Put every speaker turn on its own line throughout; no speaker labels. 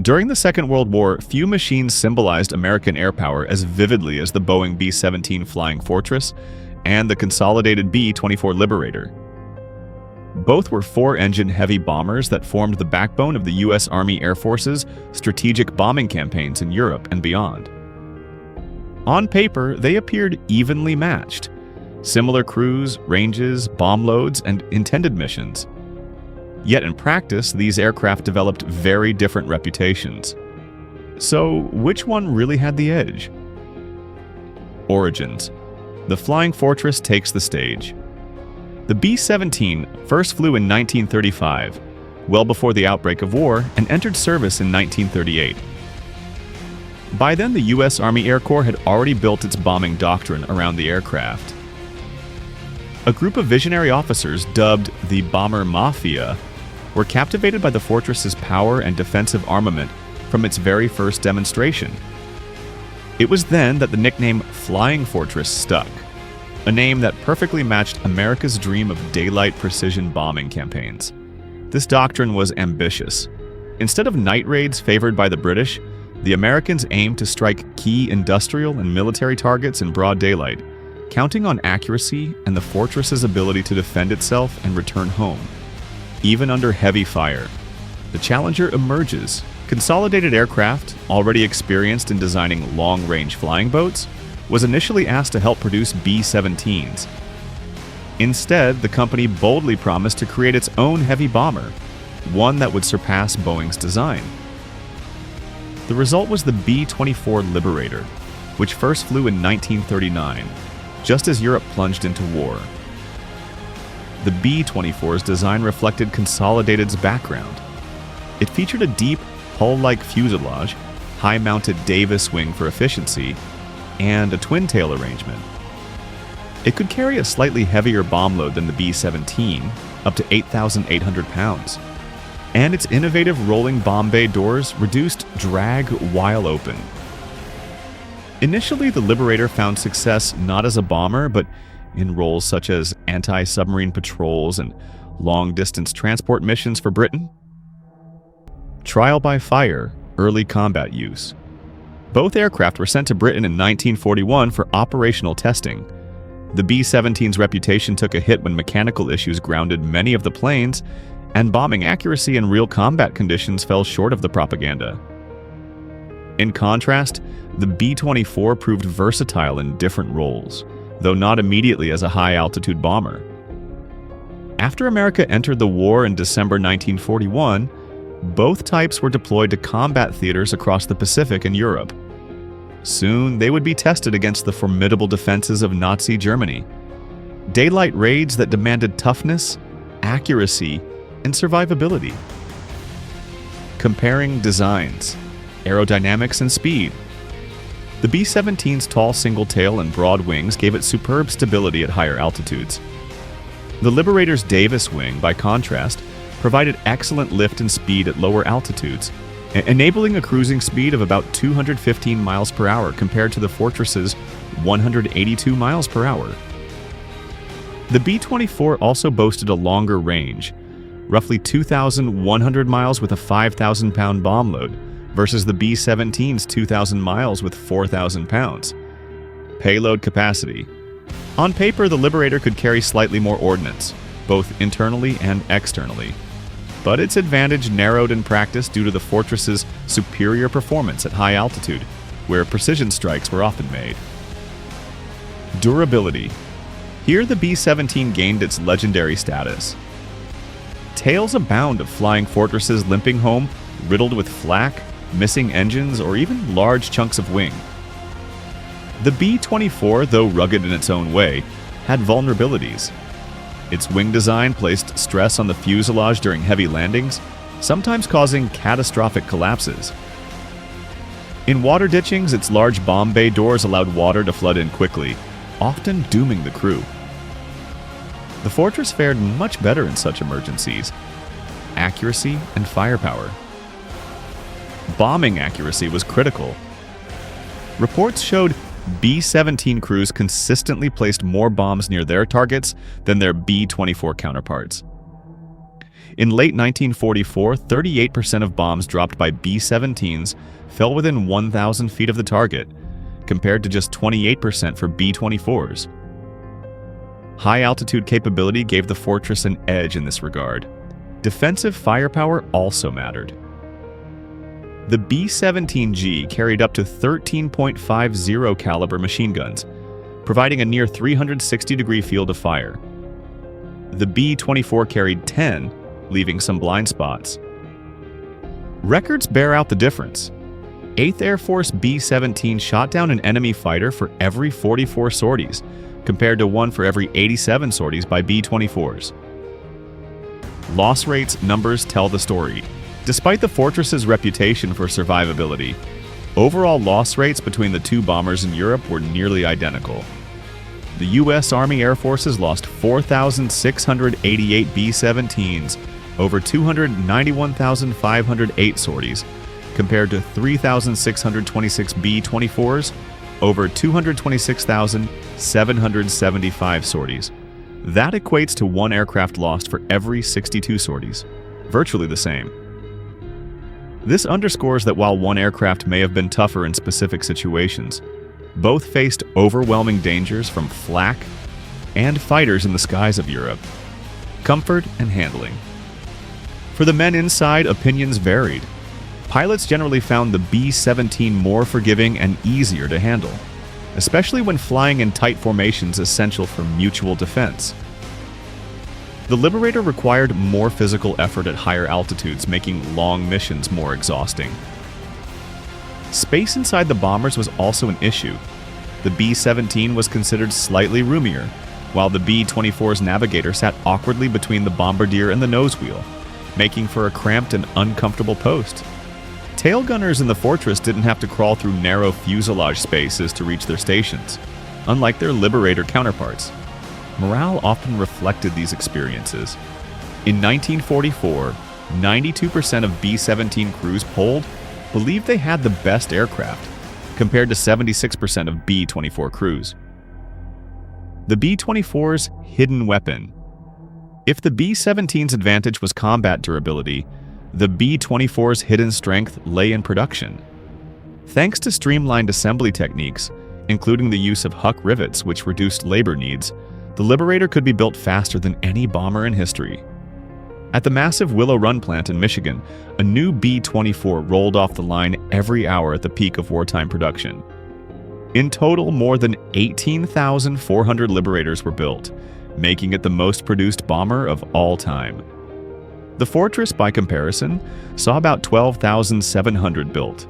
During the Second World War, few machines symbolized American air power as vividly as the Boeing B-17 Flying Fortress and the Consolidated B-24 Liberator. Both were four-engine heavy bombers that formed the backbone of the U.S. Army Air Force's strategic bombing campaigns in Europe and beyond. On paper, they appeared evenly matched. Similar crews, ranges, bomb loads, and intended missions. Yet in practice, these aircraft developed very different reputations. So, which one really had the edge? Origins. The Flying Fortress takes the stage. The B-17 first flew in 1935, well before the outbreak of war, and entered service in 1938. By then, the U.S. Army Air Corps had already built its bombing doctrine around the aircraft. A group of visionary officers, dubbed the Bomber Mafia, were captivated by the Fortress's power and defensive armament from its very first demonstration. It was then that the nickname Flying Fortress stuck, a name that perfectly matched America's dream of daylight precision bombing campaigns. This doctrine was ambitious. Instead of night raids favored by the British, the Americans aimed to strike key industrial and military targets in broad daylight, counting on accuracy and the fortress's ability to defend itself and return home. Even under heavy fire, the Challenger emerges. Consolidated Aircraft, already experienced in designing long-range flying boats, was initially asked to help produce B-17s. Instead, the company boldly promised to create its own heavy bomber, one that would surpass Boeing's design. The result was the B-24 Liberator, which first flew in 1939, just as Europe plunged into war. The B-24's design reflected Consolidated's background. It featured a deep, hull-like fuselage, high-mounted Davis wing for efficiency, and a twin-tail arrangement. It could carry a slightly heavier bomb load than the B-17, up to 8,800 pounds, and its innovative rolling bomb bay doors reduced drag while open. Initially, the Liberator found success not as a bomber, but in roles such as anti-submarine patrols and long-distance transport missions for Britain. Trial by fire, early combat use. Both aircraft were sent to Britain in 1941 for operational testing. The B-17's reputation took a hit when mechanical issues grounded many of the planes, and bombing accuracy in real combat conditions fell short of the propaganda. In contrast, the B-24 proved versatile in different roles, though not immediately as a high-altitude bomber. After America entered the war in December 1941, both types were deployed to combat theaters across the Pacific and Europe. Soon, they would be tested against the formidable defenses of Nazi Germany. Daylight raids that demanded toughness, accuracy, and survivability. Comparing designs, aerodynamics, and speed. The B-17's tall single tail and broad wings gave it superb stability at higher altitudes. The Liberator's Davis wing, by contrast, provided excellent lift and speed at lower altitudes, enabling a cruising speed of about 215 miles per hour compared to the Fortress's 182 miles per hour. The B-24 also boasted a longer range, roughly 2,100 miles with a 5,000-pound bomb load, versus the B-17's 2,000 miles with 4,000 pounds. Payload capacity. On paper, the Liberator could carry slightly more ordnance, both internally and externally. But its advantage narrowed in practice due to the Fortress's superior performance at high altitude, where precision strikes were often made. Durability. Here the B-17 gained its legendary status. Tales abound of Flying Fortresses limping home, riddled with flak, missing engines, or even large chunks of wing. The B-24, though rugged in its own way, had vulnerabilities. Its wing design placed stress on the fuselage during heavy landings, sometimes causing catastrophic collapses. In water ditchings, its large bomb bay doors allowed water to flood in quickly, often dooming the crew. The Fortress fared much better in such emergencies. Accuracy and firepower. Bombing accuracy was critical. Reports showed B-17 crews consistently placed more bombs near their targets than their B-24 counterparts. In late 1944, 38% of bombs dropped by B-17s fell within 1,000 feet of the target, compared to just 28% for B-24s. High-altitude capability gave the Fortress an edge in this regard. Defensive firepower also mattered. The B-17G carried up to 13.50 caliber machine guns, providing a near 360-degree field of fire. The B-24 carried 10, leaving some blind spots. Records bear out the difference. 8th Air Force B-17 shot down an enemy fighter for every 44 sorties, compared to 1 for every 87 sorties by B-24s. Loss rates numbers tell the story. Despite the Fortress's reputation for survivability, overall loss rates between the two bombers in Europe were nearly identical. The U.S. Army Air Forces lost 4,688 B-17s over 291,508 sorties, compared to 3,626 B-24s over 226,775 sorties. That equates to 1 aircraft lost for every 62 sorties, virtually the same. This underscores that while one aircraft may have been tougher in specific situations, both faced overwhelming dangers from flak and fighters in the skies of Europe. Comfort and handling. For the men inside, opinions varied. Pilots generally found the B-17 more forgiving and easier to handle, especially when flying in tight formations essential for mutual defense. The Liberator required more physical effort at higher altitudes, making long missions more exhausting. Space inside the bombers was also an issue. The B-17 was considered slightly roomier, while the B-24's navigator sat awkwardly between the bombardier and the nose wheel, making for a cramped and uncomfortable post. Tail gunners in the Fortress didn't have to crawl through narrow fuselage spaces to reach their stations, unlike their Liberator counterparts. Morale often reflected these experiences. In 1944, 92% of B-17 crews polled believed they had the best aircraft, compared to 76% of B-24 crews. The B-24's hidden weapon. If the B-17's advantage was combat durability, the B-24's hidden strength lay in production. Thanks to streamlined assembly techniques, including the use of huck rivets which reduced labor needs, the Liberator could be built faster than any bomber in history. At the massive Willow Run plant in Michigan, a new B-24 rolled off the line every hour at the peak of wartime production. In total, more than 18,400 Liberators were built, making it the most produced bomber of all time. The Fortress, by comparison, saw about 12,700 built.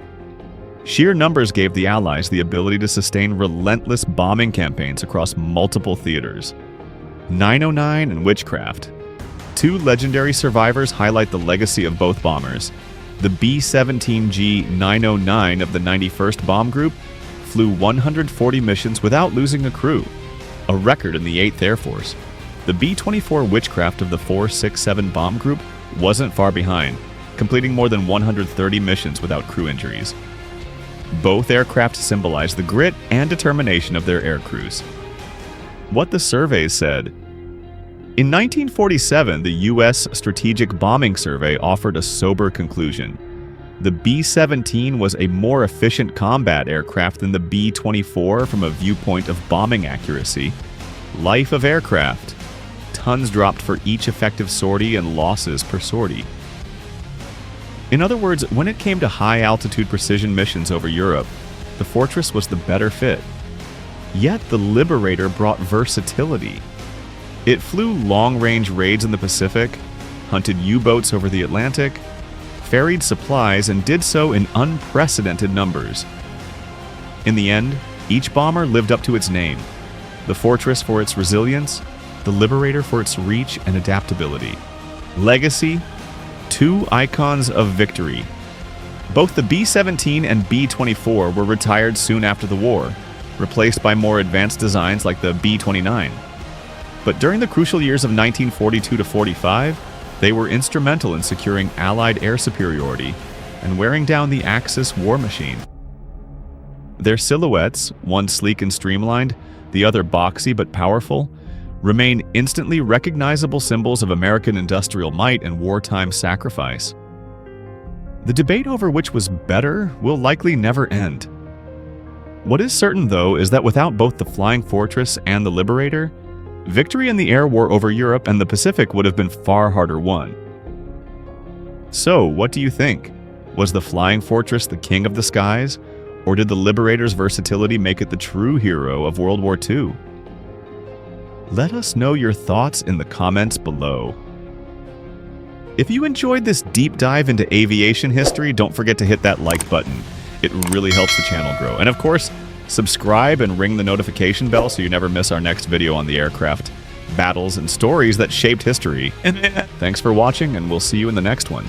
Sheer numbers gave the Allies the ability to sustain relentless bombing campaigns across multiple theaters. 909 and Witchcraft. Two legendary survivors highlight the legacy of both bombers. The B-17G 909 of the 91st Bomb Group flew 140 missions without losing a crew, a record in the 8th Air Force. The B-24 Witchcraft of the 467 Bomb Group wasn't far behind, completing more than 130 missions without crew injuries. Both aircraft symbolize the grit and determination of their air crews. What the surveys said. In 1947, the U.S. Strategic Bombing Survey offered a sober conclusion. The B-17 was a more efficient combat aircraft than the B-24 from a viewpoint of bombing accuracy. Life of aircraft. Tons dropped for each effective sortie and losses per sortie. In other words, when it came to high-altitude precision missions over Europe, the Fortress was the better fit. Yet the Liberator brought versatility. It flew long-range raids in the Pacific, hunted U-boats over the Atlantic, ferried supplies, and did so in unprecedented numbers. In the end, each bomber lived up to its name. The Fortress for its resilience, the Liberator for its reach and adaptability. Legacy. Two icons of victory. Both the B-17 and B-24 were retired soon after the war, replaced by more advanced designs like the B-29. But during the crucial years of 1942 to 45, they were instrumental in securing Allied air superiority and wearing down the Axis war machine. Their silhouettes, one sleek and streamlined, the other boxy but powerful, remain instantly recognizable symbols of American industrial might and wartime sacrifice. The debate over which was better will likely never end. What is certain, though, is that without both the Flying Fortress and the Liberator, victory in the air war over Europe and the Pacific would have been far harder won. So, what do you think? Was the Flying Fortress the king of the skies, or did the Liberator's versatility make it the true hero of World War II? Let us know your thoughts in the comments below. If you enjoyed this deep dive into aviation history, don't forget to hit that like button. It really helps the channel grow. And of course, subscribe and ring the notification bell so you never miss our next video on the aircraft, battles, and stories that shaped history. Thanks for watching, and we'll see you in the next one.